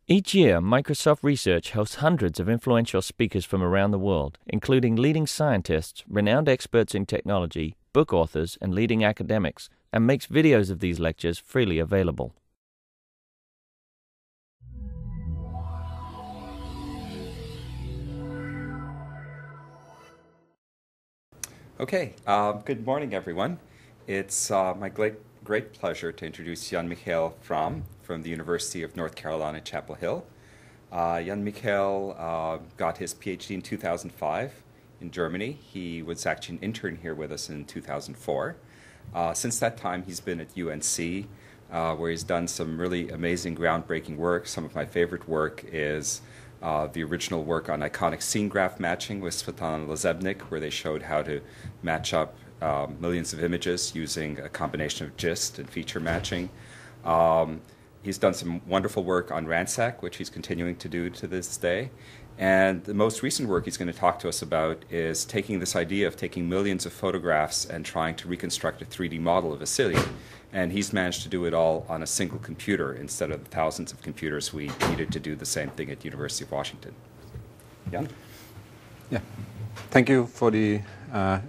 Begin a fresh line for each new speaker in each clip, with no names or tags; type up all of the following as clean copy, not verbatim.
Each year, Microsoft Research hosts hundreds of influential speakers from around the world, including leading scientists, renowned experts in technology, book authors, and leading academics, and makes videos of these lectures freely available.
Okay, good morning, everyone. It's my great pleasure to introduce Jan-Michael from the University of North Carolina, Chapel Hill. Jan-Michael got his PhD in 2005 in Germany. He was actually an intern here with us in 2004. Since that time, he's been at UNC, where he's done some really amazing, groundbreaking work. Some of my favorite work is the original work on iconic scene graph matching with Svetlana Lazebnik, where they showed how to match up millions of images using a combination of gist and feature matching. He's done some wonderful work on Ransack, which he's continuing to do to this day. And the most recent work he's going to talk to us about is taking this idea of taking millions of photographs and trying to reconstruct a 3D model of a city. And he's managed to do it all on a single computer instead of the thousands of computers we needed to do the same thing at the University of Washington. Jan?
Yeah. Thank you for the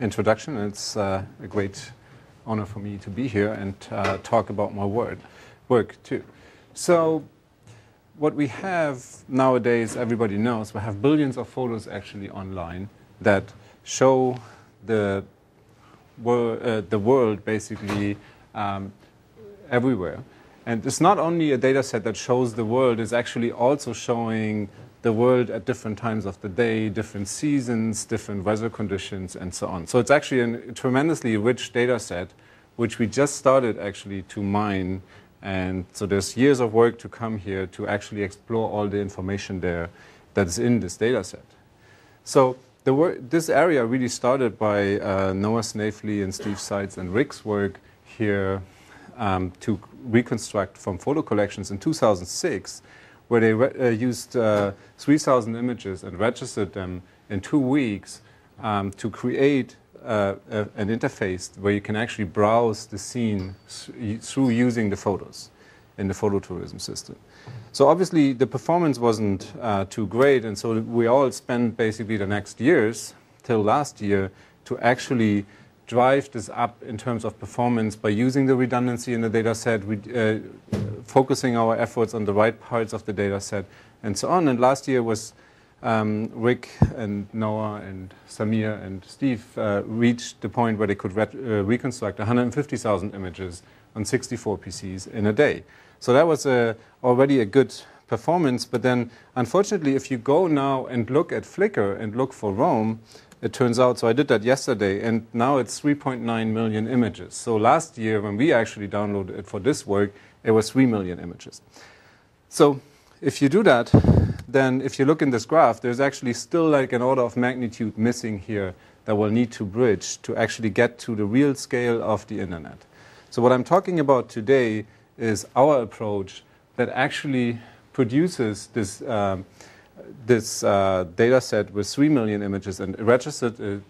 introduction. It's a great honor for me to be here and talk about my work too. So what we have nowadays, everybody knows, we have billions of photos actually online that show the world basically everywhere. And it's not only a data set that shows the world, it's actually also showing the world at different times of the day, different seasons, different weather conditions, and so on. So it's actually a tremendously rich data set, which we just started actually to mine. And so there's years of work to come here to actually explore all the information there that is in this data set. So this area really started by Noah Snavely and Steve Seitz and Rick's work here to reconstruct from photo collections in 2006, where they used 3,000 images and registered them in 2 weeks to create an interface where you can actually browse the scene through using the photos in the phototourism system. So obviously the performance wasn't too great, and so we all spent basically the next years till last year to actually drive this up in terms of performance by using the redundancy in the data set, focusing our efforts on the right parts of the data set, and so on. And last year was Rick and Noah and Samir and Steve reached the point where they could reconstruct 150,000 images on 64 PCs in a day. So that was already a good performance. But then, unfortunately, if you go now and look at Flickr and look for Rome, it turns out, so I did that yesterday, and now it's 3.9 million images. So last year, when we actually downloaded it for this work, it was 3 million images. So if you do that, then if you look in this graph, there's actually still like an order of magnitude missing here that we'll need to bridge to actually get to the real scale of the internet. So what I'm talking about today is our approach that actually produces this data set with 3 million images and registered it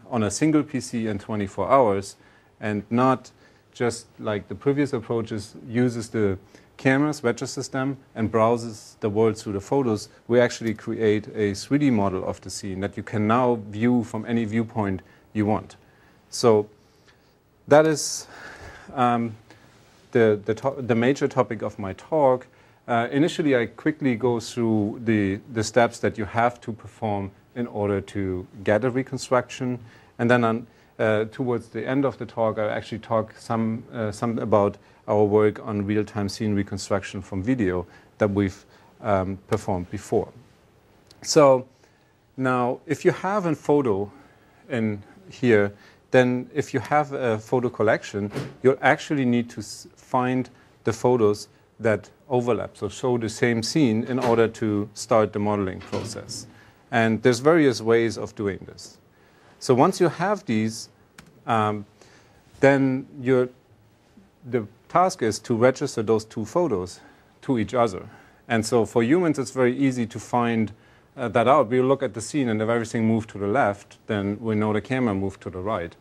on a single PC in 24 hours, and not just like the previous approaches uses the cameras, registers them, and browses the world through the photos. We actually create a 3D model of the scene that you can now view from any viewpoint you want. So that is the major topic of my talk. Initially, I quickly go through the steps that you have to perform in order to get a reconstruction. And then towards the end of the talk, I actually talk some about our work on real-time scene reconstruction from video that we've performed before. So now, if you have a photo in here, then if you have a photo collection, you'll actually need to find the photos that overlap, so show the same scene in order to start the modeling process. And there's various ways of doing this. So once you have these, then the task is to register those two photos to each other. And so for humans, it's very easy to find that out. We look at the scene, and if everything moved to the left, then we know the camera moved to the right.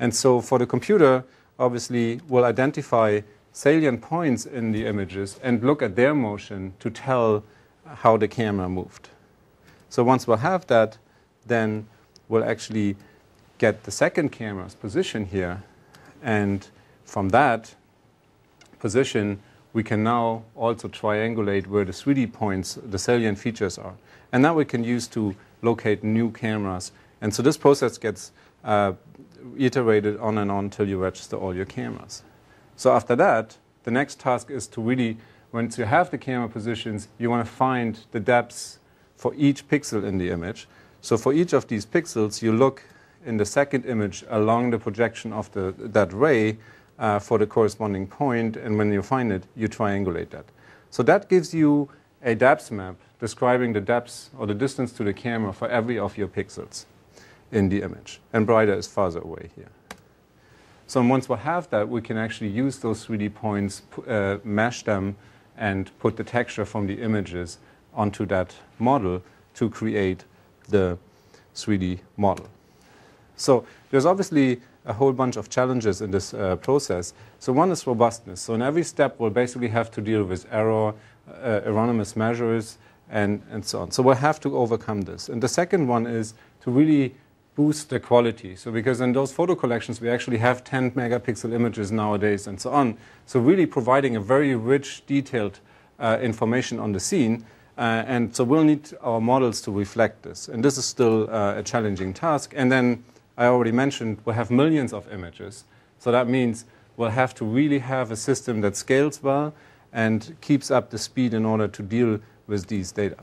And so for the computer, obviously, we'll identify salient points in the images and look at their motion to tell how the camera moved. So once we'll have that, then we'll actually get the second camera's position here. And from that position, we can now also triangulate where the 3D points, the salient features are. And that we can use to locate new cameras. And so this process gets iterated on and on until you register all your cameras. So after that, the next task is to really, once you have the camera positions, you want to find the depths for each pixel in the image. So for each of these pixels, you look in the second image along the projection of that ray for the corresponding point, and when you find it, you triangulate that. So that gives you a depth map describing the depth or the distance to the camera for every of your pixels in the image. And brighter is farther away here. So once we have that, we can actually use those 3D points, mesh them, and put the texture from the images onto that model to create the 3D model. So there's obviously a whole bunch of challenges in this process. So one is robustness. So in every step, we'll basically have to deal with error, erroneous measures, and so on. So we'll have to overcome this. And the second one is to really boost the quality. So because in those photo collections, we actually have 10 megapixel images nowadays and so on. So really providing a very rich, detailed information on the scene. And so we'll need our models to reflect this. And this is still a challenging task. And then I already mentioned we'll have millions of images. So that means we'll have to really have a system that scales well and keeps up the speed in order to deal with these data.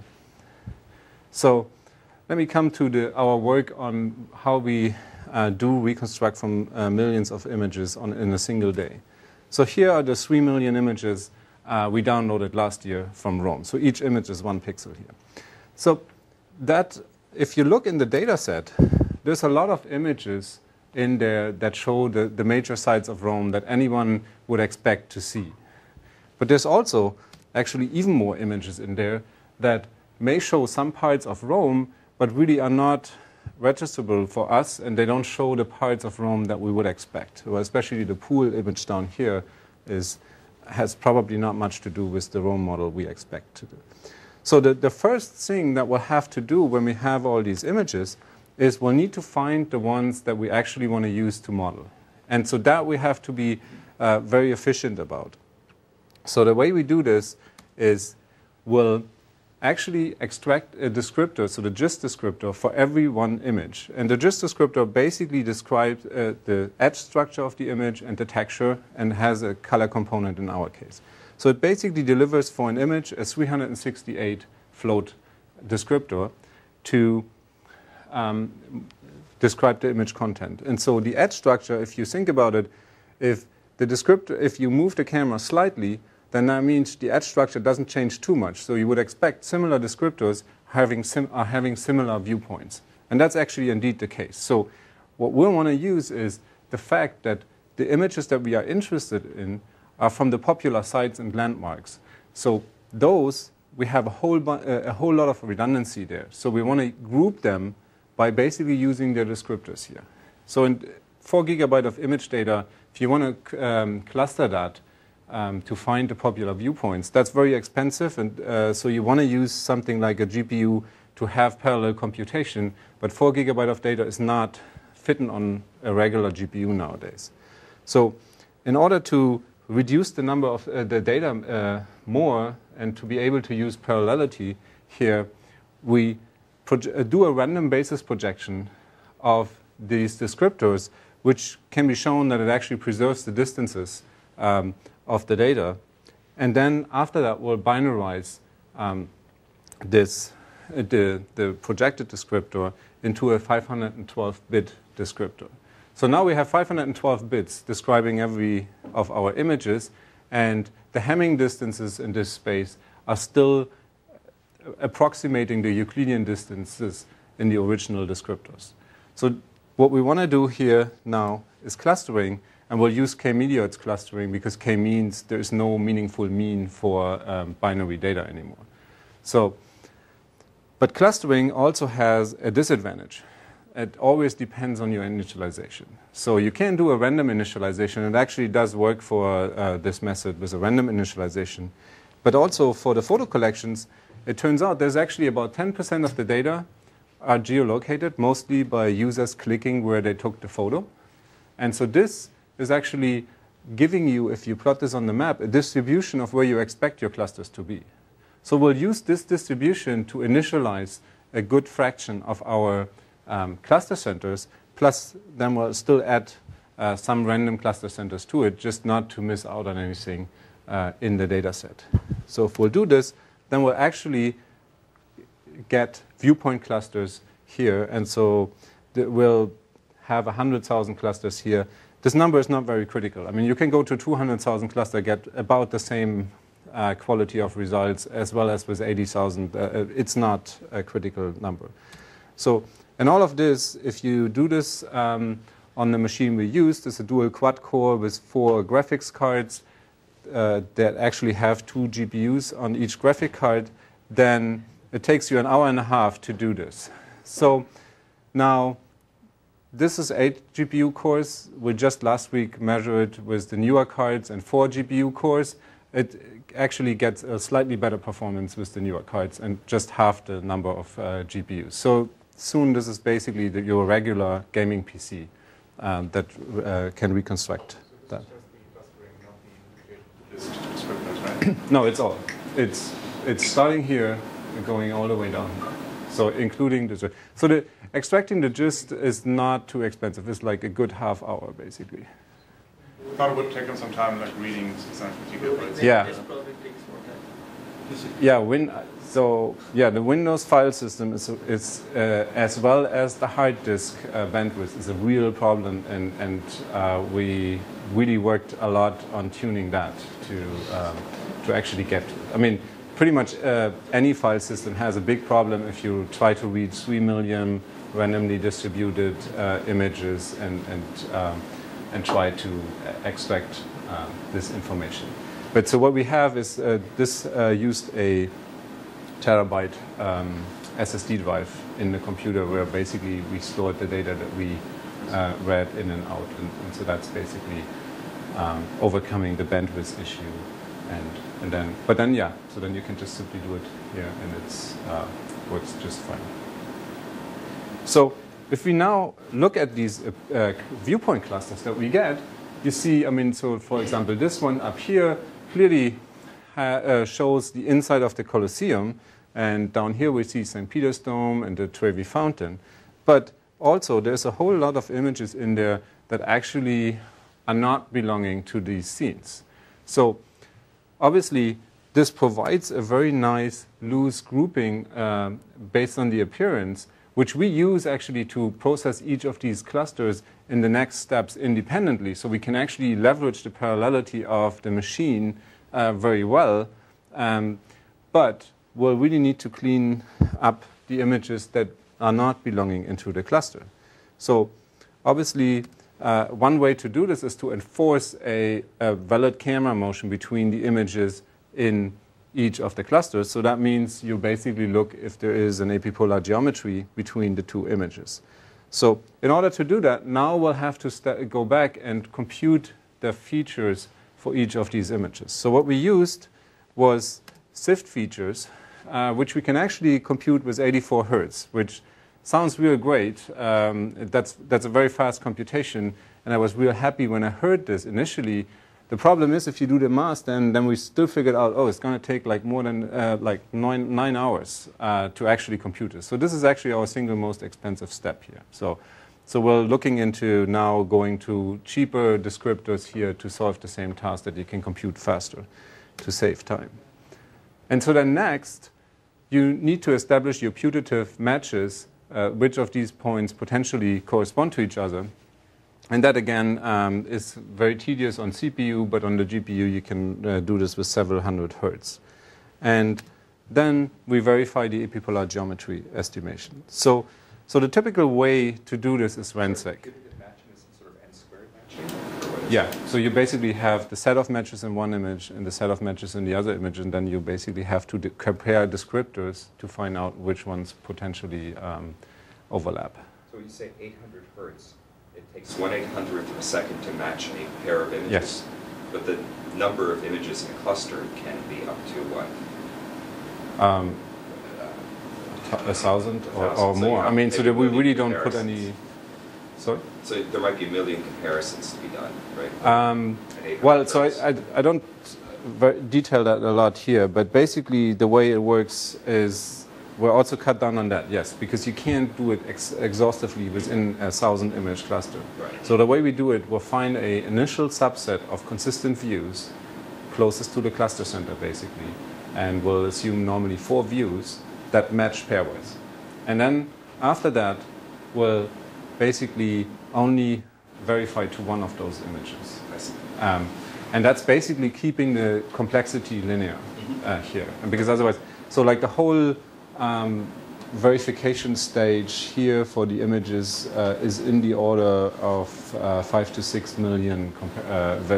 So let me come to our work on how we do reconstruct from millions of images in a single day. So here are the 3 million images we downloaded last year from Rome. So each image is 1 pixel here. So that, if you look in the data set, there's a lot of images in there that show the major sites of Rome that anyone would expect to see. But there's also actually even more images in there that may show some parts of Rome, but really are not registerable for us, and they don't show the parts of Rome that we would expect. Well, especially the pool image down here has probably not much to do with the Rome model we expect to do. So the first thing that we'll have to do when we have all these images is we'll need to find the ones that we actually want to use to model. And so that we have to be very efficient about. So the way we do this is we'll actually extract a descriptor, so the gist descriptor, for every one image. And the gist descriptor basically describes the edge structure of the image and the texture, and has a color component in our case. So it basically delivers for an image a 368 float descriptor to describe the image content. And so the edge structure, if you think about it, if you move the camera slightly, then that means the edge structure doesn't change too much. So you would expect similar descriptors having similar viewpoints. And that's actually indeed the case. So what we'll want to use is the fact that the images that we are interested in are from the popular sites and landmarks. So those, we have a whole lot of redundancy there. So we want to group them by basically using their descriptors here. So in 4 GB of image data, if you want to cluster that to find the popular viewpoints, that's very expensive. And so you want to use something like a GPU to have parallel computation. But 4 GB of data is not fitting on a regular GPU nowadays. So in order to reduce the number of the data more and to be able to use parallelity here, we do a random basis projection of these descriptors, which can be shown that it actually preserves the distances of the data. And then after that, we'll binarize the projected descriptor into a 512-bit descriptor. So now we have 512 bits describing every of our images, and the Hamming distances in this space are still approximating the Euclidean distances in the original descriptors. So what we want to do here now is clustering, and we'll use k-medioids clustering because k means there is no meaningful mean for binary data anymore. So, but clustering also has a disadvantage. it always depends on your initialization. So you can do a random initialization. It actually does work for this method with a random initialization. But also for the photo collections, it turns out there's actually about 10% of the data are geolocated, mostly by users clicking where they took the photo. And so this is actually giving you, if you plot this on the map, a distribution of where you expect your clusters to be. So we'll use this distribution to initialize a good fraction of our cluster centers, plus then we'll still add some random cluster centers to it, just not to miss out on anything in the data set. So if we'll do this, then we'll actually get viewpoint clusters here. And so we'll have 100,000 clusters here. This number is not very critical. I mean, you can go to 200,000 cluster, get about the same quality of results as well as with 80,000. It's not a critical number. So, and all of this, if you do this on the machine we used, is a dual quad core with 4 graphics cards that actually have 2 GPUs on each graphic card, then it takes you an hour and a half to do this. So now, this is 8 GPU cores. We just last week measured with the newer cards and 4 GPU cores. It actually gets a slightly better performance with the newer cards and just half the number of GPUs. So soon this is basically your regular gaming PC that can reconstruct that. No, it's all. It's starting here and going all the way down. So including the so the extracting the gist is not too expensive. It's like a good half hour basically.
I thought it would take them some time, like reading 650 gigabytes.
Yeah.
This probably takes more time.
Yeah. So yeah, the Windows file system is as well as the hard disk bandwidth is a real problem, and we really worked a lot on tuning that to actually get to it. I mean, pretty much any file system has a big problem if you try to read 3 million randomly distributed images and try to extract this information. But so what we have is this used a terabyte SSD drive in the computer where basically we stored the data that we read in and out. And so that's basically overcoming the bandwidth issue. And then, but then, yeah, so then you can just simply do it here and it's works just fine. So if we now look at these viewpoint clusters that we get, you see, I mean, so for example, this one up here clearly shows the inside of the Colosseum. And down here we see St. Peter's Dome and the Trevi Fountain. But also there's a whole lot of images in there that actually are not belonging to these scenes. So obviously, this provides a very nice loose grouping based on the appearance, which we use actually to process each of these clusters in the next steps independently. So we can actually leverage the parallelity of the machine very well. But we'll really need to clean up the images that are not belonging into the cluster. So obviously, one way to do this is to enforce a valid camera motion between the images in each of the clusters. So that means you basically look if there is an apipolar geometry between the 2 images. So in order to do that, now we'll have to go back and compute the features for each of these images. So what we used was SIFT features, which we can actually compute with 84 Hertz, which sounds real great. That's a very fast computation, and I was real happy when I heard this initially. The problem is if you do the math, then we still figured out, oh, it's going to take like more than like 9 hours to actually compute this. So this is actually our single most expensive step here. So we're looking into now going to cheaper descriptors here to solve the same task that you can compute faster to save time. And so then next, you need to establish your putative matches, which of these points potentially correspond to each other. And that, again, is very tedious on CPU, but on the GPU, you can do this with several hundred hertz. And then we verify the epipolar geometry estimation. So the typical way to do this is RANSEC.
Sort of n-squared matching?
Yeah, so you basically have the set of matches in one image and the set of matches in the other image, and then you basically have to compare descriptors to find out which ones potentially overlap.
So So when you say 800 hertz, it takes 1/800th of a second to match a pair of images.
Yes.
But the number of images in a cluster can be up to what?
1,000 or
So
more. I mean, so that we really don't put any. Sorry?
So there might be a million comparisons to be done, right?
Well, so I don't detail that a lot here, but basically the way it works is we're also cut down on that, yes, because you can't do it exhaustively within a 1,000 image cluster.
Right.
So the way we do it, we'll find an initial subset of consistent views closest to the cluster center, basically, and we'll assume normally 4 views that match pairwise. And then after that, we'll basically only verify to one of those images.
I see.
And that's basically keeping the complexity linear here. And because otherwise, so like the whole verification stage here for the images is in the order of 5 to 6 million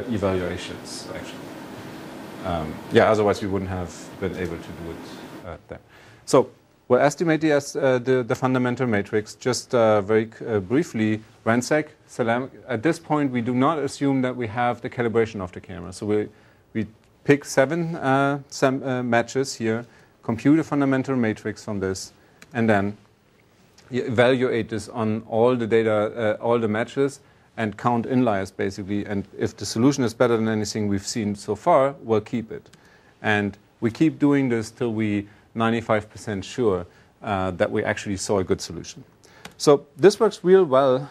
evaluations, actually. Yeah, otherwise we wouldn't have been able to do it there. So we'll estimate the fundamental matrix. Just very briefly, Rensec. At this point, we do not assume that we have the calibration of the camera. So we pick 7 matches here, compute a fundamental matrix from this, and then you evaluate this on all the data, all the matches, and count inliers, basically. And if the solution is better than anything we've seen so far, we'll keep it. And we keep doing this till we 95% sure that we actually saw a good solution. So this works real well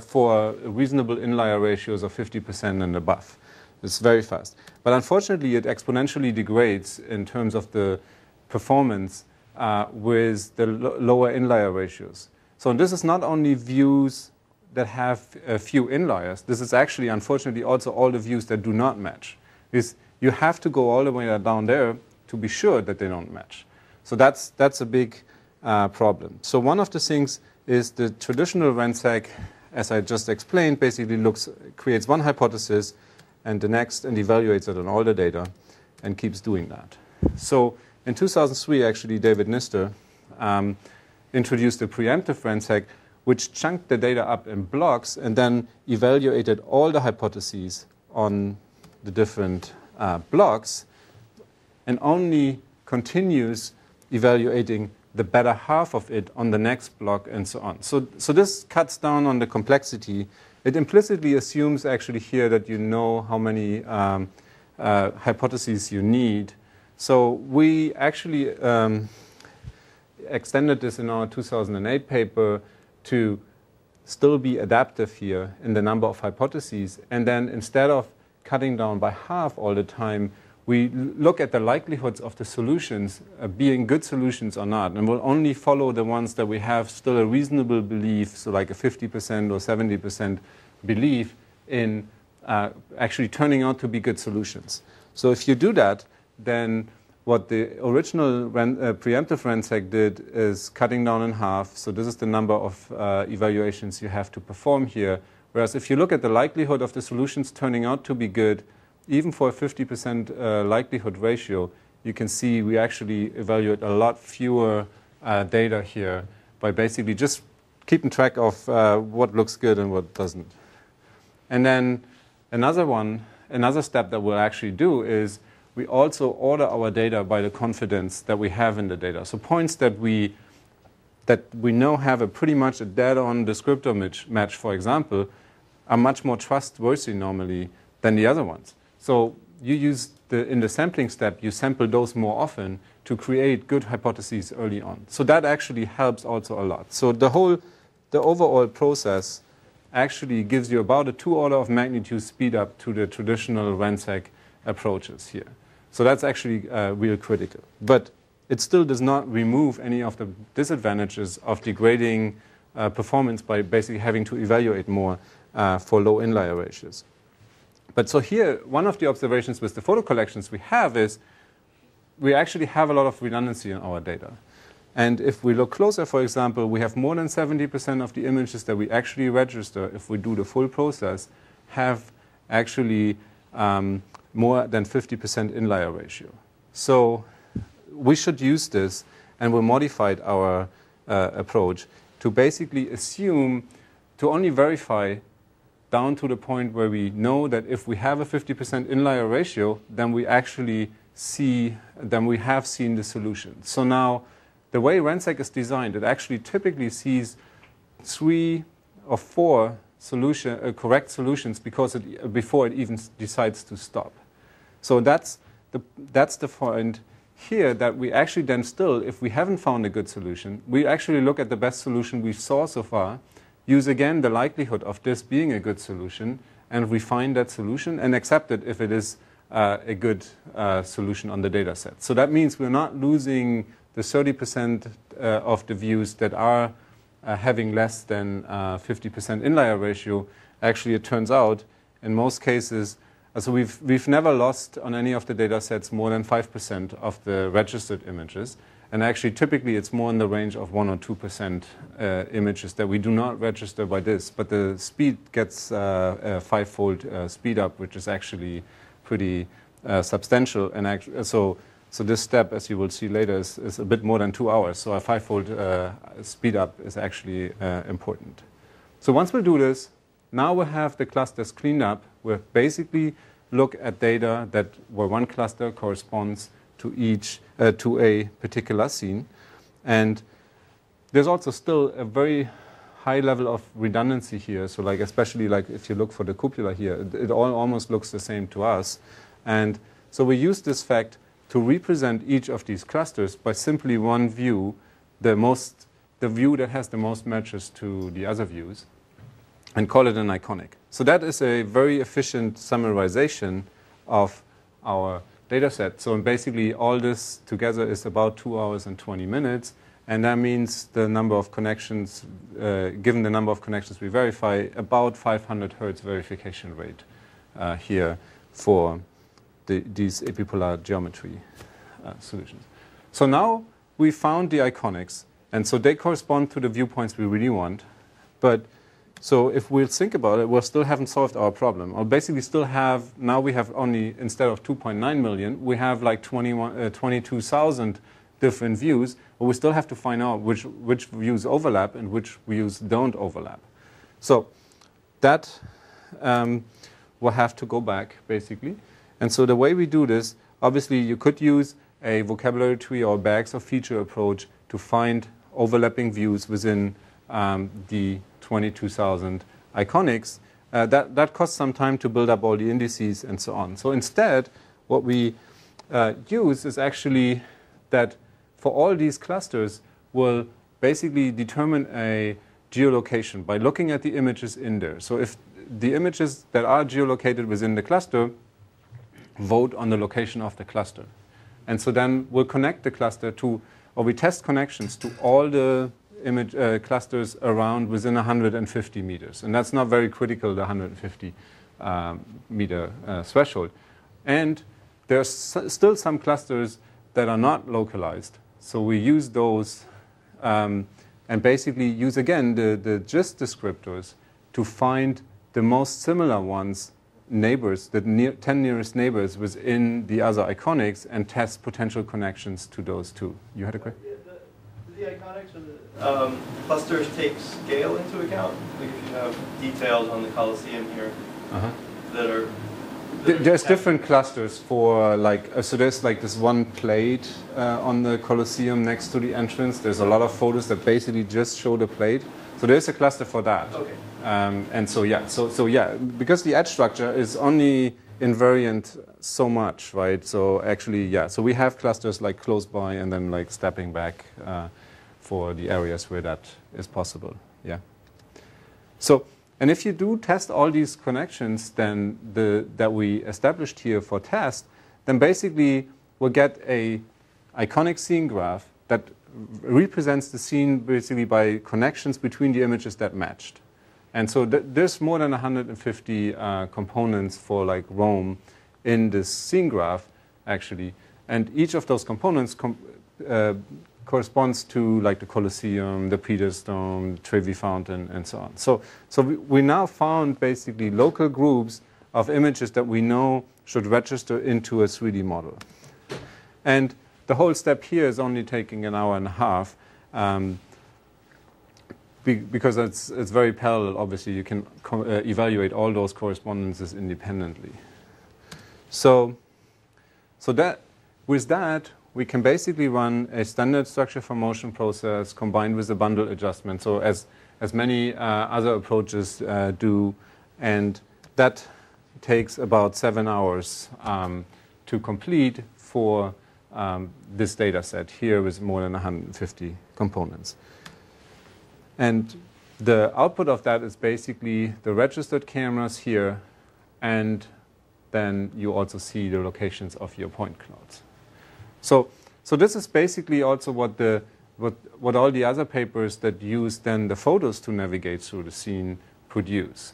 for reasonable inlier ratios of 50% and above. It's very fast. But unfortunately, it exponentially degrades in terms of the performance with the lower inlier ratios. So this is not only views that have a few inliers. This is actually, unfortunately, also all the views that do not match. Because you have to go all the way down there to be sure that they don't match. So that's a big problem. So one of the things is the traditional Rensec, as I just explained, basically creates one hypothesis and the next and evaluates it on all the data and keeps doing that. So in 2003, actually, David Nister introduced the preemptive Rensec, which chunked the data up in blocks and then evaluated all the hypotheses on the different blocks and only continues evaluating the better half of it on the next block and so on. So this cuts down on the complexity. It implicitly assumes actually here that you know how many hypotheses you need. So we actually extended this in our 2008 paper to still be adaptive here in the number of hypotheses. And then instead of cutting down by half all the time, we look at the likelihoods of the solutions being good solutions or not. And we'll only follow the ones that we have still a reasonable belief, so like a 50% or 70% belief in actually turning out to be good solutions. So if you do that, then what the original preemptive Rensec did is cutting down in half. So this is the number of evaluations you have to perform here. Whereas if you look at the likelihood of the solutions turning out to be good, even for a 50% likelihood ratio, you can see we actually evaluate a lot fewer data here by basically just keeping track of what looks good and what doesn't. And then another step that we'll actually do is we also order our data by the confidence that we have in the data. So points that we know have a pretty much a dead-on descriptor match, for example, are much more trustworthy normally than the other ones. So you use in the sampling step, you sample those more often to create good hypotheses early on. So that actually helps also a lot. So the overall process actually gives you about a 2 order of magnitude speed up to the traditional Rensec approaches here. So that's actually real critical. But it still does not remove any of the disadvantages of degrading performance by basically having to evaluate more for low inlier ratios. But so here, one of the observations with the photo collections we have is we actually have a lot of redundancy in our data. And if we look closer, for example, we have more than 70% of the images that we actually register, if we do the full process, have actually more than 50% inlier ratio. So we should use this, and we modified our approach to basically assume, to only verify down to the point where we know that if we have a 50% inlier ratio, then we actually see, then we have seen the solution. So now, the way RenSec is designed, it actually typically sees 3 or 4 correct solutions before it even decides to stop. So that's the point here, that we actually then still, if we haven't found a good solution, we actually look at the best solution we saw so far, use again the likelihood of this being a good solution, and refine that solution and accept it if it is a good solution on the data set. So that means we're not losing the 30% of the views that are having less than 50% inlier ratio. Actually, it turns out, in most cases, so we've never lost on any of the data sets more than 5% of the registered images. And actually, typically, it's more in the range of 1 or 2% images that we do not register by this. But the speed gets a 5-fold speed up, which is actually pretty substantial. And so this step, as you will see later, is a bit more than 2 hours. So a 5-fold speed up is actually important. So once we do this, now we have the clusters cleaned up. We basically look at data where one cluster corresponds to a particular scene. And there's also still a very high level of redundancy here. So especially if you look for the cupola here, it all almost looks the same to us. And so we use this fact to represent each of these clusters by simply one view, the view that has the most matches to the other views, and call it an iconic. So that is a very efficient summarization of our data set. So basically all this together is about 2 hours and 20 minutes. And that means the number of connections, given the number of connections we verify, about 500 Hertz verification rate here for these epipolar geometry solutions. So now we found the iconics. And so they correspond to the viewpoints we really want. But so if we think about it, we still haven't solved our problem. Or basically still have, now we have only, instead of 2.9 million, we have 22,000 different views. But we still have to find out which views overlap and which views don't overlap. So that will have to go back, basically. And so the way we do this, obviously you could use a vocabulary tree or bags of feature approach to find overlapping views within the 22,000 iconics. That costs some time to build up all the indices and so on. So instead, what we use is actually that for all these clusters, we'll basically determine a geolocation by looking at the images in there. So if the images that are geolocated within the cluster vote on the location of the cluster. And so then we'll connect the cluster to, or we test connections to all the image clusters around within 150 meters. And that's not very critical, the 150 meter threshold. And there's still some clusters that are not localized. So we use those and basically use, again, the GIST descriptors to find the most similar ones, neighbors, the 10 nearest neighbors within the other iconics, and test potential connections to those two. You had a question?
The iconics or the clusters take scale into account? Like if you have details on the Colosseum here that are...
There's different clusters for so there's this one plate on the Colosseum next to the entrance. There's a lot of photos that basically just show the plate. So there's a cluster for that.
Okay.
And so yeah, because the edge structure is only invariant so much, right? So actually, yeah, so we have clusters close by and then stepping back for the areas where that is possible, yeah. So, and if you do test all these connections then that we established here for test, then basically we'll get a iconic scene graph that represents the scene basically by connections between the images that matched. And so there's more than 150 components for Rome in this scene graph, actually. And each of those components corresponds to the Colosseum, the Peter's Dome, the Trevi Fountain, and so on. So we now found basically local groups of images that we know should register into a 3D model. And the whole step here is only taking an hour and a half. because it's very parallel, obviously, you can evaluate all those correspondences independently. So with that, we can basically run a standard structure for motion process combined with a bundle adjustment, so as many other approaches do, and that takes about 7 hours to complete for this data set here with more than 150 components. And the output of that is basically the registered cameras here, and then you also see the locations of your point clouds. So this is basically also what all the other papers that use then the photos to navigate through the scene produce.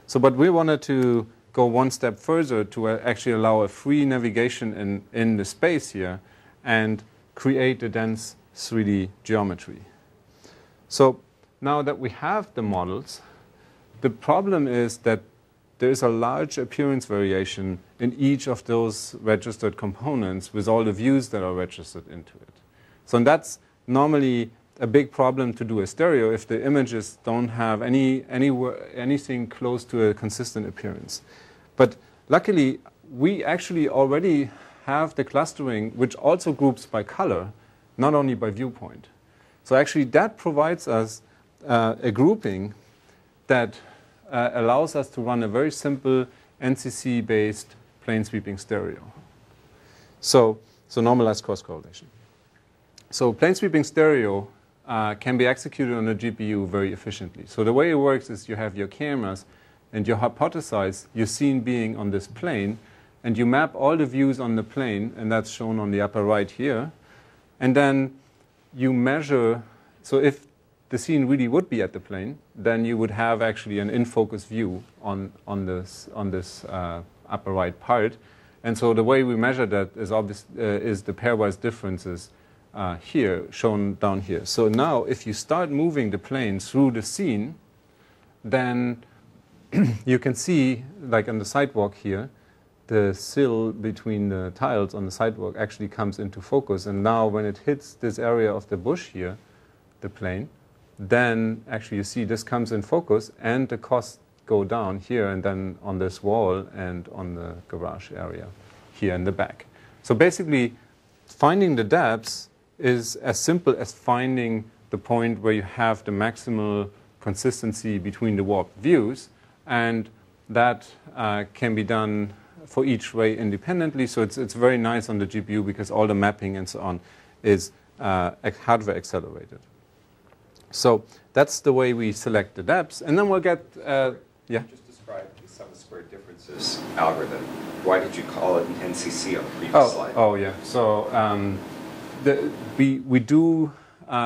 So but we wanted to go one step further to actually allow a free navigation in the space here and create a dense 3D geometry. So now that we have the models, the problem is that there is a large appearance variation in each of those registered components with all the views that are registered into it. So that's normally a big problem to do a stereo if the images don't have anything close to a consistent appearance. But luckily, we actually already have the clustering, which also groups by color, not only by viewpoint. So actually, that provides us a grouping that allows us to run a very simple NCC-based plane sweeping stereo. So normalized cross correlation. So plane sweeping stereo can be executed on a GPU very efficiently. So the way it works is you have your cameras and you hypothesize your scene being on this plane, and you map all the views on the plane, and that's shown on the upper right here. And then you measure, so if the scene really would be at the plane, then you would have actually an in-focus view on this upper right part. And so the way we measure that is the pairwise differences here, shown down here. So now if you start moving the plane through the scene, then you can see, like on the sidewalk here, the sill between the tiles on the sidewalk actually comes into focus. And now when it hits this area of the bush here, the plane, then actually you see this comes in focus and the costs go down here and then on this wall and on the garage area here in the back. So basically, finding the depths is as simple as finding the point where you have the maximal consistency between the warped views, and that can be done for each ray independently. So it's very nice on the GPU because all the mapping and so on is hardware accelerated. So that's the way we select the depths, and then we'll get yeah.
Just describe the sum of squared differences algorithm. Why did you call it an NCC on the previous slide?
Oh yeah. So we do.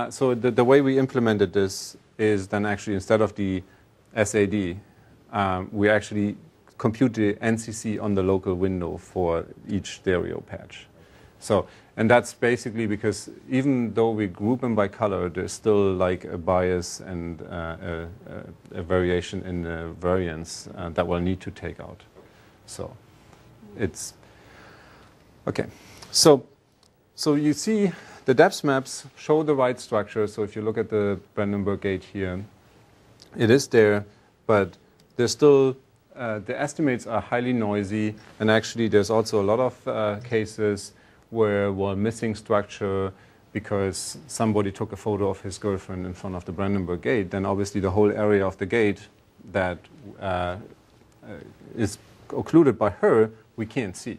So the way we implemented this is then actually instead of the SAD, we actually compute the NCC on the local window for each stereo patch. So, and that's basically because even though we group them by color, there's still like a bias and a variation in the variance that we'll need to take out. So it's okay. So you see the depth maps show the right structure. So if you look at the Brandenburg Gate here, it is there, but there's still the estimates are highly noisy, and actually there's also a lot of cases where we're missing structure because somebody took a photo of his girlfriend in front of the Brandenburg Gate. Then obviously the whole area of the gate that is occluded by her, we can't see.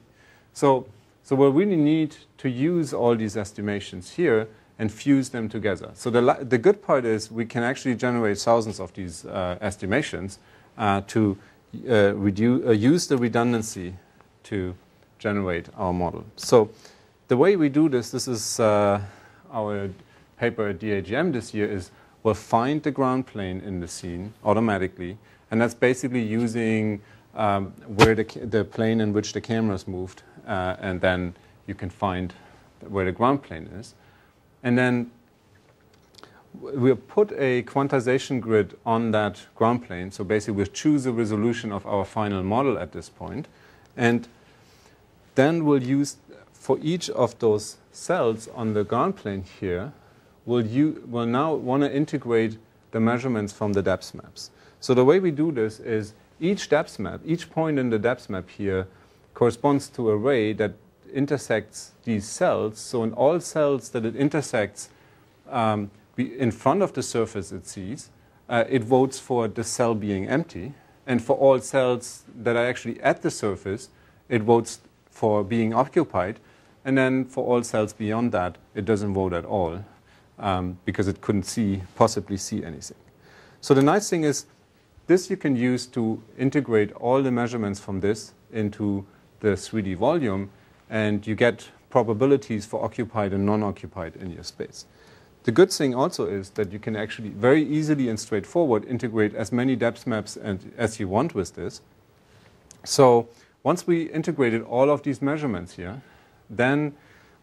So we really need to use all these estimations here and fuse them together. So the good part is we can actually generate thousands of these estimations to use the redundancy to generate our model. So the way we do this is our paper at DAGM this year is we'll find the ground plane in the scene automatically, and that's basically using where the plane in which the cameras moved, and then you can find where the ground plane is. And then we'll put a quantization grid on that ground plane. So basically we'll choose the resolution of our final model at this point. And then we'll use, for each of those cells on the ground plane here, we'll now want to integrate the measurements from the depth maps. So the way we do this is each depth map, each point in the depth map here corresponds to an array that intersects these cells. So in all cells that it intersects in front of the surface it sees, it votes for the cell being empty. And for all cells that are actually at the surface, it votes for being occupied. And then for all cells beyond that, it doesn't vote at all because it couldn't possibly see anything. So the nice thing is this you can use to integrate all the measurements from this into the 3D volume, and you get probabilities for occupied and non-occupied in your space. The good thing also is that you can actually very easily and straightforward integrate as many depth maps as you want with this. So once we integrated all of these measurements here, then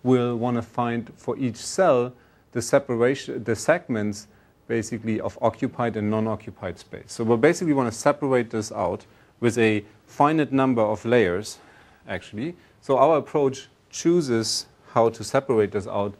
we'll want to find for each cell the separation, the segments basically of occupied and non-occupied space. So we'll basically want to separate this out with a finite number of layers, actually. So our approach chooses how to separate this out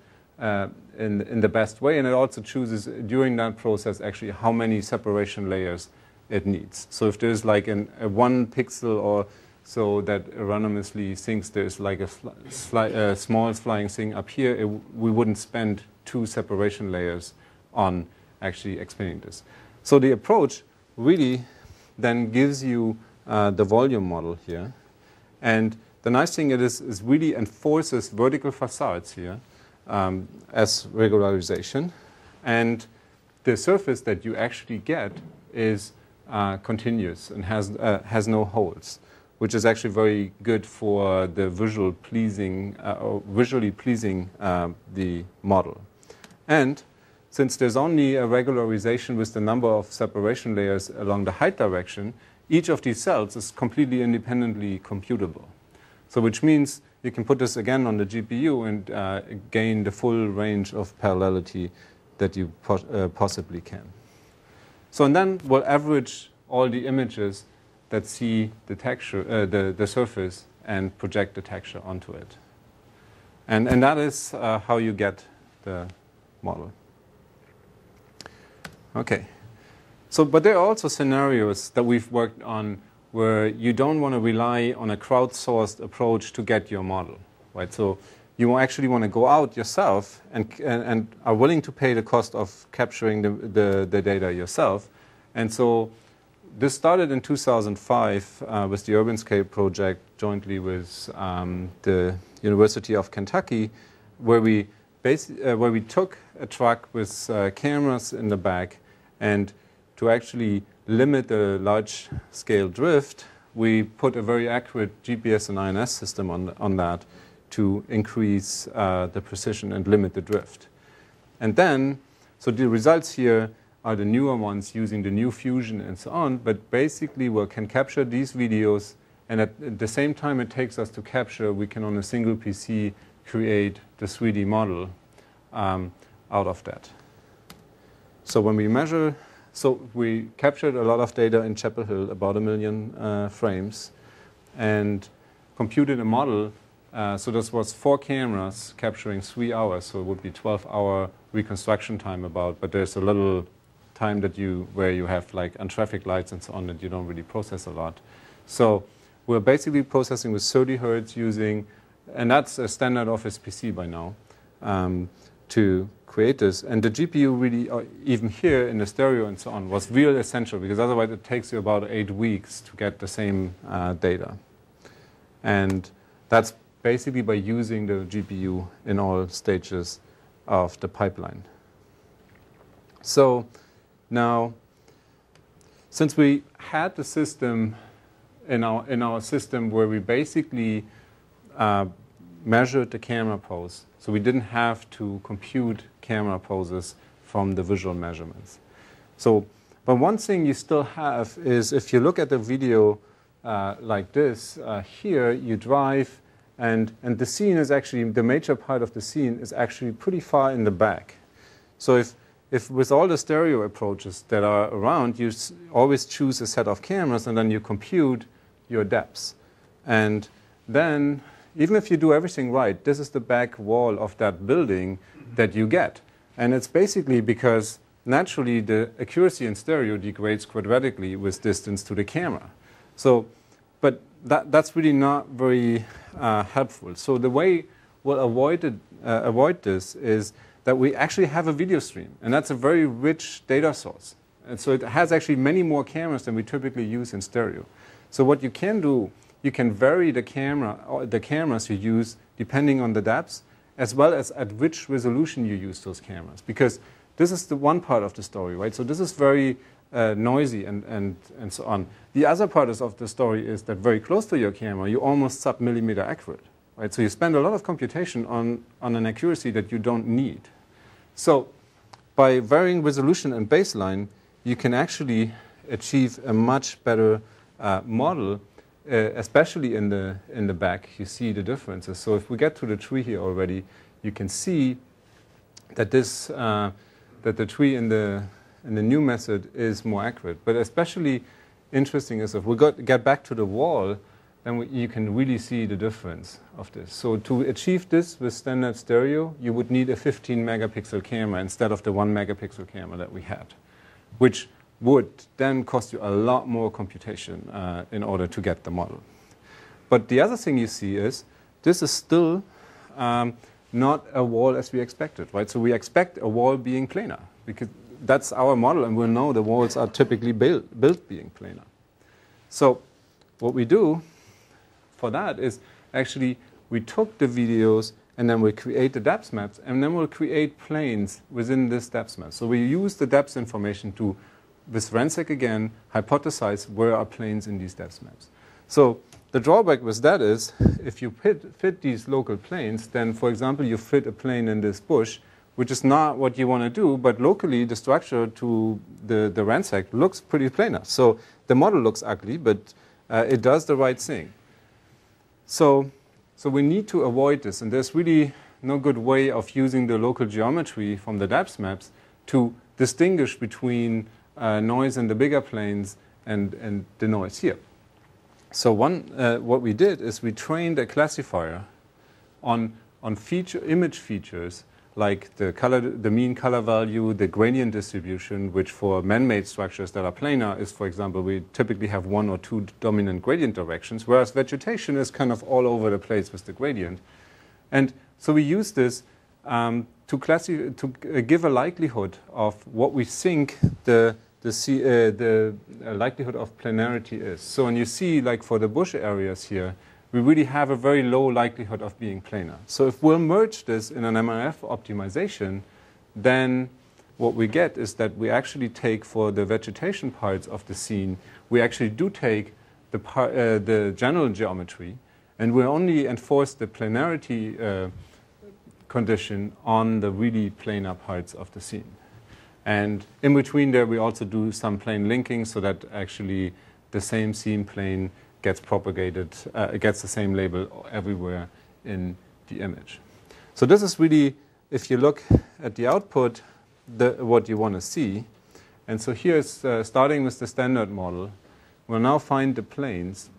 in the best way, and it also chooses during that process actually how many separation layers it needs. So if there's like a 1 pixel or so that randomly thinks there's like a small flying thing up here, we wouldn't spend 2 separation layers on actually explaining this. So the approach really then gives you the volume model here. And the nice thing is really enforces vertical facades here as regularization. And the surface that you actually get is continuous and has no holes, which is actually very good for the visually pleasing the model. And since there's only a regularization with the number of separation layers along the height direction, each of these cells is completely independently computable. So which means you can put this again on the GPU and gain the full range of parallelity that you possibly can. So and then we'll average all the images that see the texture, the surface, and project the texture onto it. And that is how you get the model. Okay. So, but there are also scenarios that we've worked on where you don't want to rely on a crowdsourced approach to get your model, right? So you actually want to go out yourself and are willing to pay the cost of capturing the data yourself. And so this started in 2005 with the UrbanScape project jointly with the University of Kentucky, where we took a truck with cameras in the back, and to actually limit the large-scale drift, we put a very accurate GPS and INS system on that to increase the precision and limit the drift. And then, so the results here are the newer ones using the new fusion and so on, but basically we can capture these videos, and at the same time it takes us to capture, we can on a single PC create the 3D model out of that. So when we measure, so we captured a lot of data in Chapel Hill, about 1 million frames, and computed a model. So this was 4 cameras capturing 3 hours, so it would be 12-hour reconstruction time about, but there's a little time that where you have like on traffic lights and so on that you don't really process a lot. So we're basically processing with 30 hertz using, and that's a standard Office PC by now, to create this. And the GPU really, even here in the stereo and so on, was real essential, because otherwise it takes you about 8 weeks to get the same data. And that's basically by using the GPU in all stages of the pipeline. So now, since we had the system in our system where we basically measured the camera pose, so we didn't have to compute camera poses from the visual measurements. So, but one thing you still have is if you look at the video like this, here you drive, and the scene is actually, the major part of the scene is actually pretty far in the back. So if with all the stereo approaches that are around, you always choose a set of cameras and then you compute your depths. And then, even if you do everything right, this is the back wall of that building that you get. And it's basically because naturally the accuracy in stereo degrades quadratically with distance to the camera. So, but that's really not very helpful. So the way we'll avoid this is that we actually have a video stream, and that's a very rich data source. And so it has actually many more cameras than we typically use in stereo. So what you can do, you can vary the cameras you use depending on the depths, as well as at which resolution you use those cameras. Because this is the one part of the story, right? So this is very noisy and so on. The other part of the story is that very close to your camera, you're almost sub-millimeter accurate, right? So you spend a lot of computation on an accuracy that you don't need. So by varying resolution and baseline, you can actually achieve a much better model, especially in the back. You see the differences. So if we get to the tree here already, you can see that that the tree in the new method is more accurate. But especially interesting is if we get back to the wall, then you can really see the difference of this. So to achieve this with standard stereo, you would need a 15 megapixel camera instead of the 1 megapixel camera that we had, which would then cost you a lot more computation in order to get the model. But the other thing you see is this is still not a wall as we expected, right? So we expect a wall being planar because that's our model, and we'll know the walls are typically built being planar. So what we do for that is actually we took the videos and then we create the depth maps, and then we'll create planes within this depth map. So we use the depth information to, with RANSAC again, hypothesize where are planes in these depth maps. So the drawback with that is if you fit these local planes, then for example you fit a plane in this bush, which is not what you want to do, but locally the structure to the RANSAC looks pretty planar. So the model looks ugly, but it does the right thing. So we need to avoid this, and there's really no good way of using the local geometry from the depth maps to distinguish between noise in the bigger planes and the noise here. So what we did is we trained a classifier on image features like the mean color value, the gradient distribution, which for man-made structures that are planar is, for example, we typically have 1 or 2 dominant gradient directions, whereas vegetation is kind of all over the place with the gradient. And so we use this to give a likelihood of what we think the likelihood of planarity is. So when you see, like for the bush areas here, we really have a very low likelihood of being planar. So if we'll merge this in an MRF optimization, then what we get is that we actually take for the vegetation parts of the scene, we actually do take the general geometry, and we only enforce the planarity condition on the really planar parts of the scene. And in between there, we also do some plane linking so that actually the same scene plane gets propagated, gets the same label everywhere in the image. So this is really, if you look at the output, what you want to see. And so here's starting with the standard model. We'll now find the planes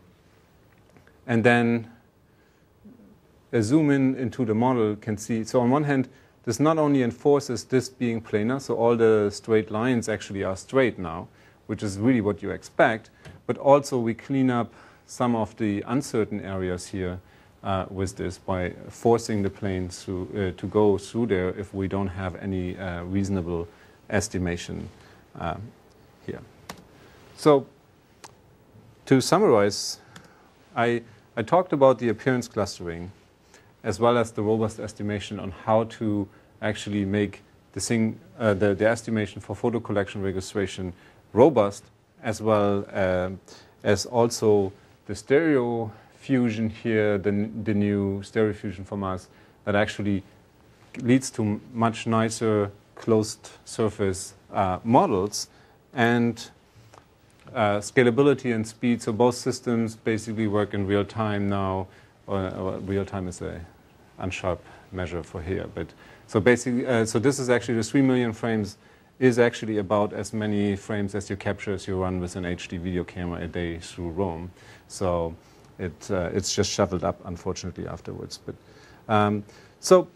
and then zoom into the model, can see. So on one hand, this not only enforces this being planar, so all the straight lines actually are straight now, which is really what you expect, but also we clean up some of the uncertain areas here with this by forcing the plane to go through there if we don't have any reasonable estimation here. So to summarize, I talked about the appearance clustering as well as the robust estimation on how to actually make the estimation for photo collection registration robust, as well as also the stereo fusion here, the new stereo fusion from us, that actually leads to much nicer closed surface models and scalability and speed. So both systems basically work in real time now. Or real time is a unsharp measure for here, but so basically, so this is actually the 3 million frames is actually about as many frames as you capture as you run with an HD video camera a day through Roam. So it's just shuffled up, unfortunately, afterwards. But so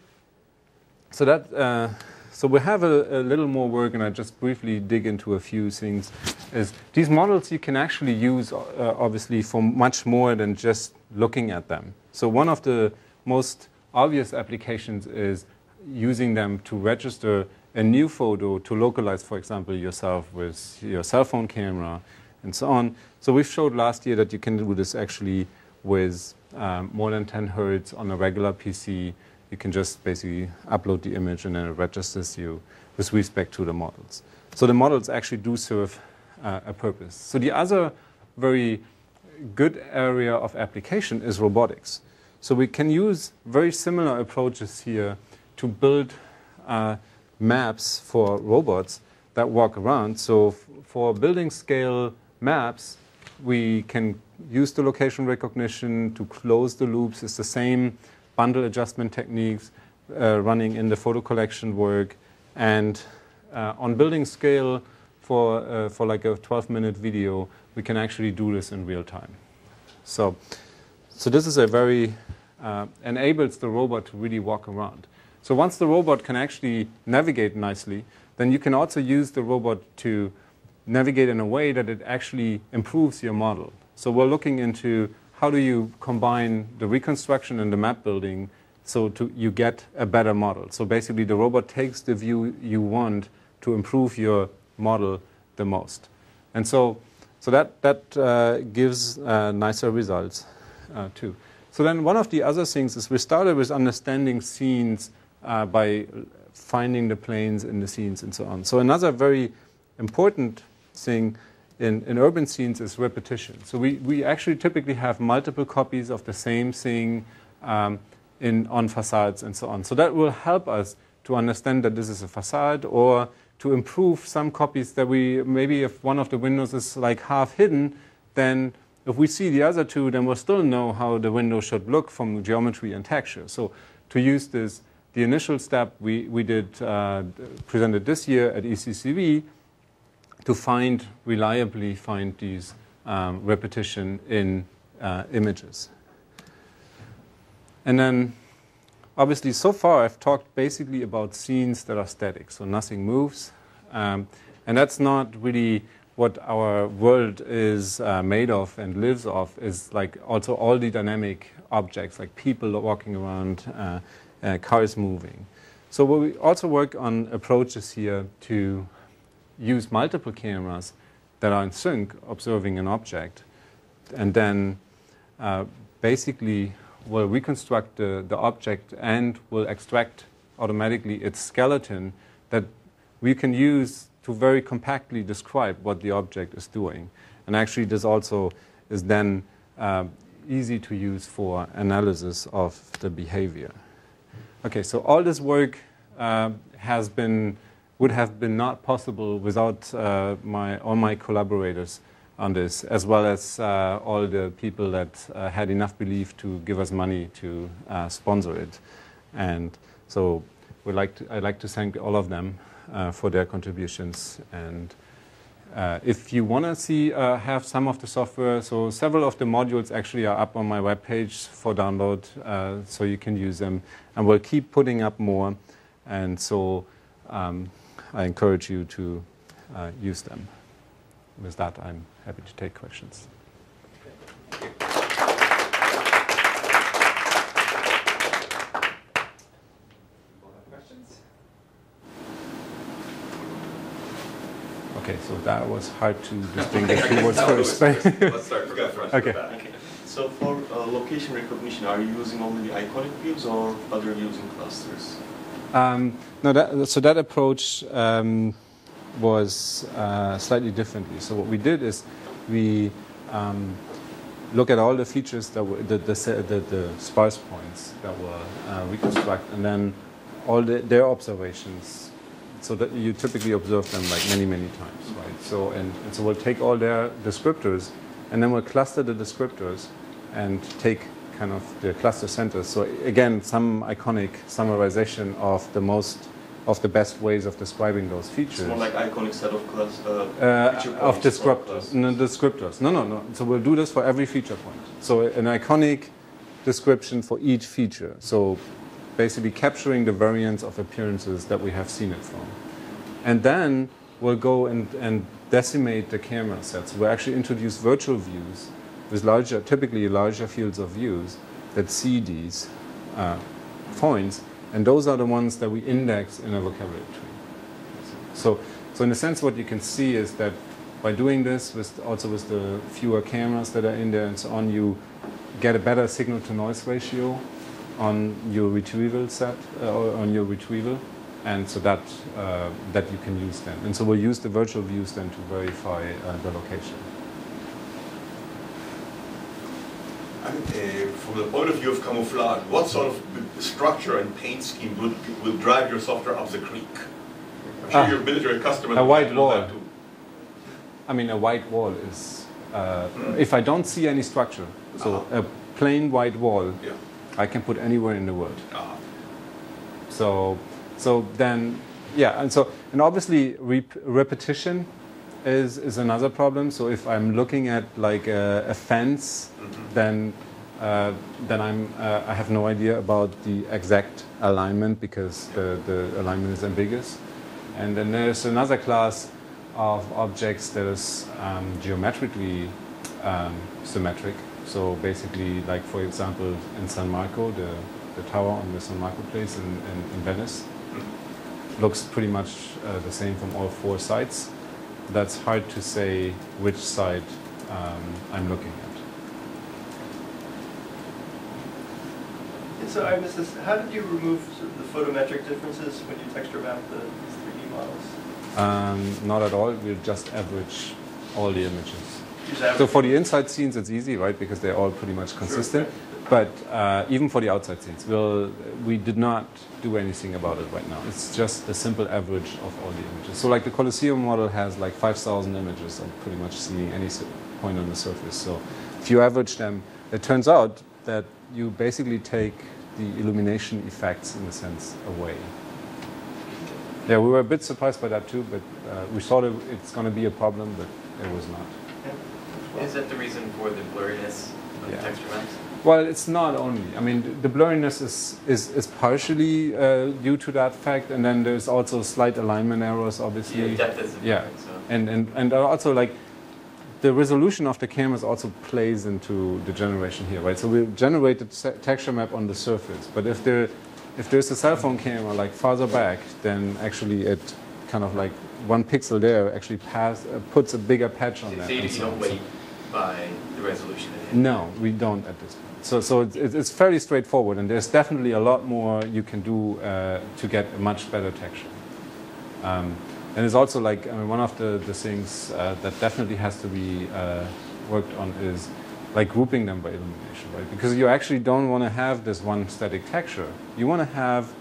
that So we have a little more work, and I just briefly dig into a few things. Is these models you can actually use, obviously, for much more than just looking at them. So one of the most obvious applications is using them to register a new photo to localize, for example, yourself with your cell phone camera and so on. So we showed last year that you can do this actually with more than 10 hertz on a regular PC. You can just basically upload the image and then it registers you with respect to the models. So the models actually do serve a purpose. So the other very good area of application is robotics. So we can use very similar approaches here to build maps for robots that walk around. So for building scale maps, we can use the location recognition to close the loops. It's the same bundle adjustment techniques running in the photo collection work. And on building scale for like a 12-minute video, we can actually do this in real time. So this is a very, enables the robot to really walk around. So once the robot can actually navigate nicely, then you can also use the robot to navigate in a way that it actually improves your model. So we're looking into how do you combine the reconstruction and the map building so you get a better model. So basically the robot takes the view you want to improve your model the most. And so that gives nicer results too. So then one of the other things is we started with understanding scenes by finding the planes in the scenes and so on. So another very important thing in urban scenes is repetition. So we actually typically have multiple copies of the same thing on facades and so on. So that will help us to understand that this is a facade, or to improve some copies that maybe if one of the windows is like half hidden, then if we see the other two, then we'll still know how the window should look from geometry and texture. So to use this, the initial step we presented this year at ECCV to reliably find these repetition in images. And then obviously so far I've talked basically about scenes that are static, so nothing moves. And that's not really what our world is made of and lives off, is like also all the dynamic objects, like people walking around, cars moving. So we also work on approaches here to use multiple cameras that are in sync observing an object, and then basically will reconstruct the object and will extract automatically its skeleton that we can use to very compactly describe what the object is doing. And actually this also is then easy to use for analysis of the behavior. Okay, so all this work would have been not possible without all my collaborators on this, as well as all the people that had enough belief to give us money to sponsor it. And so I'd like to thank all of them for their contributions. And if you want to have some of the software, so several of the modules actually are up on my webpage for download, so you can use them. And we'll keep putting up more. And so I encourage you to use them. With that, I'm happy to take questions. Okay, so that was hard to distinguish who was first.
Let's start from the front.
Okay.
Okay. So for location recognition, are you using only the iconic views or other views in clusters?
No, so that approach was slightly differently. So what we did is we look at all the features that were the sparse points that were reconstruct, and then all their observations, so that you typically observe them like many times, right? So and so we'll take all their descriptors, and then we'll cluster the descriptors and take kind of the cluster centers. So again, some iconic summarization of the best ways of describing those features.
It's more like iconic set of
of descriptors. No, descriptors. No. So we'll do this for every feature point. So an iconic description for each feature. So basically capturing the variance of appearances that we have seen it from. And then we'll go and decimate the camera sets. We'll actually introduce virtual views with larger, typically larger fields of views that see these points, and those are the ones that we index in a vocabulary tree. So in a sense, what you can see is that by doing this, also with the fewer cameras that are in there and so on, you get a better signal-to-noise ratio on your retrieval set, or on your retrieval, and so that you can use then. And so we'll use the virtual views then to verify the location.
And from the point of view of camouflage, what sort of structure and paint scheme will drive your software up the creek? I'm sure your military customers
a
will
white
handle
wall.
that too.
I mean, a white wall is, if I don't see any structure, so a plain white wall,
Yeah.
I can put anywhere in the world.
Ah.
So then, yeah, and obviously repetition is another problem. So if I'm looking at like a fence, then I have no idea about the exact alignment because the alignment is ambiguous. And then there's another class of objects that is geometrically symmetric. So basically, like for example, in San Marco, the tower on the San Marco place in Venice looks pretty much the same from all four sides. That's hard to say which side I'm looking at.
And so I missed this. How did you remove sort of the photometric differences when you texture map these 3D models?
Not at all. We'll just average all the images.
Use
So
average?
for the inside scenes, it's easy, right? Because they're all pretty much consistent.
Sure.
But even for the outside scenes, we did not do anything about it right now. It's just a simple average of all the images. So like the Colosseum model has like 5,000 images of pretty much seeing any point on the surface. So if you average them, it turns out that you basically take the illumination effects, in a sense, away. Yeah, we were a bit surprised by that too, but we thought it's going to be a problem, but it was not.
Is that the reason for the blurriness of
Yeah.
texture maps?
Well, it's not only. I mean, the blurriness is partially due to that fact, and then there's also slight alignment errors, obviously.
The depth is
Yeah,
different, so.
and also like the resolution of the cameras also plays into the generation here, right? So we generate the texture map on the surface, but if there's a cell phone camera like farther back, then actually it kind of like 1 pixel there actually puts a bigger patch on that.
So you
and so
don't
on.
wait by the resolution of the
No, we don't at this point. So it's fairly straightforward, and there's definitely a lot more you can do to get a much better texture. And it's also like, I mean, one of the things that definitely has to be worked on is like grouping them by illumination, right? Because you actually don't want to have this one static texture. You want to have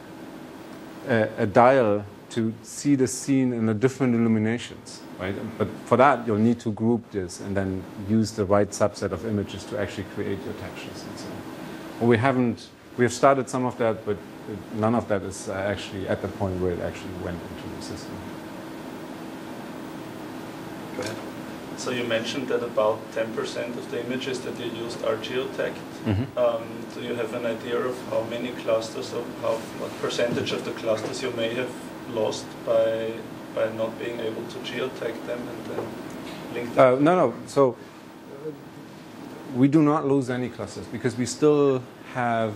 a dial to see the scene in the different illuminations, right? But for that, you'll need to group this and then use the right subset of images to actually create your textures and so on. Well, we have started some of that, but none of that is actually at the point where it actually went into the system.
Go ahead.
So you mentioned that about 10% of the images that you used are geotagged. Do you have an idea of how many clusters, or what percentage of the clusters you may have lost by not being able to geotag them and then link them?
No. So we do not lose any clusters because we still have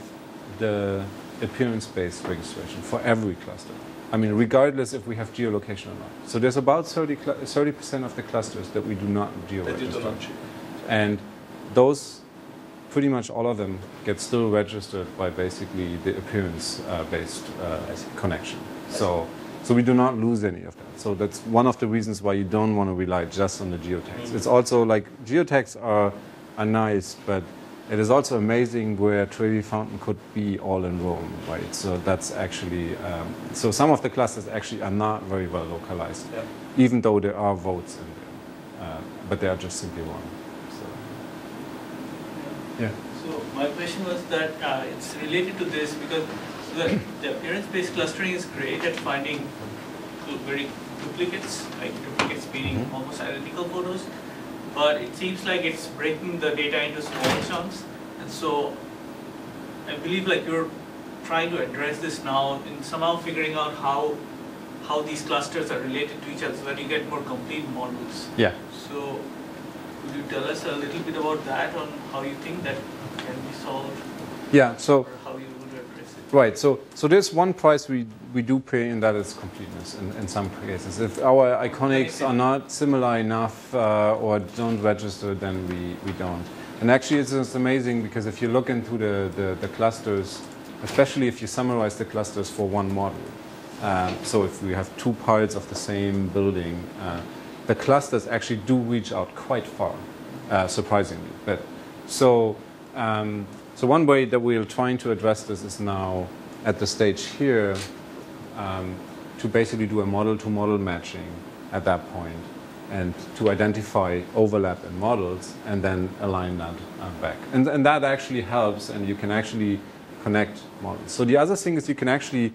the appearance-based registration for every cluster. I mean, regardless if we have geolocation or not. So there's about 30% of the clusters that we do not
That you do
georegister.
not geo.
And those, pretty much all of them, get still registered by basically the appearance-based connection. So we do not lose any of that. So that's one of the reasons why you don't want to rely just on the geotags. It's also like geotags are nice, but it is also amazing where Trevi Fountain could be all in Rome, right? So that's actually, so some of the clusters actually are not very well localized,
Yeah.
even though there are votes in there, but they are just simply wrong. So, yeah.
So my question was that it's related to this because the appearance-based clustering is great at finding very duplicates, like duplicates meaning almost identical photos, but it seems like it's breaking the data into small chunks, and so I believe like you're trying to address this now in somehow figuring out how these clusters are related to each other so that you get more complete models.
Yeah.
So could you tell us a little bit about that, on how you think that can be solved?
Yeah, so
or how you would address it?
right, so there's one price we do pay, and that is completeness in some cases. If our iconics are not similar enough or don't register, then we don't. And actually it's amazing, because if you look into the clusters, especially if you summarize the clusters for one model, so if we have two parts of the same building, the clusters actually do reach out quite far, surprisingly. But so one way that we're trying to address this is now at the stage here to basically do a model-to-model matching at that point, and to identify overlap in models and then align that back. And that actually helps, and you can actually connect models. So the other thing is you can actually,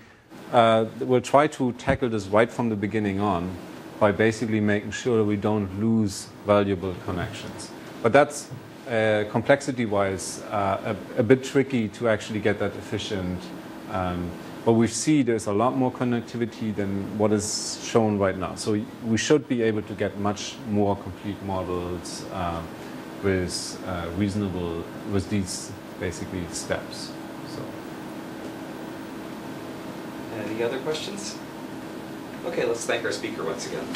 we'll try to tackle this right from the beginning on by basically making sure that we don't lose valuable connections. But that's complexity-wise a bit tricky to actually get that efficient. But we see there's a lot more connectivity than what is shown right now. So we should be able to get much more complete models with these basically steps. So.
Any other questions? Okay, let's thank our speaker once again.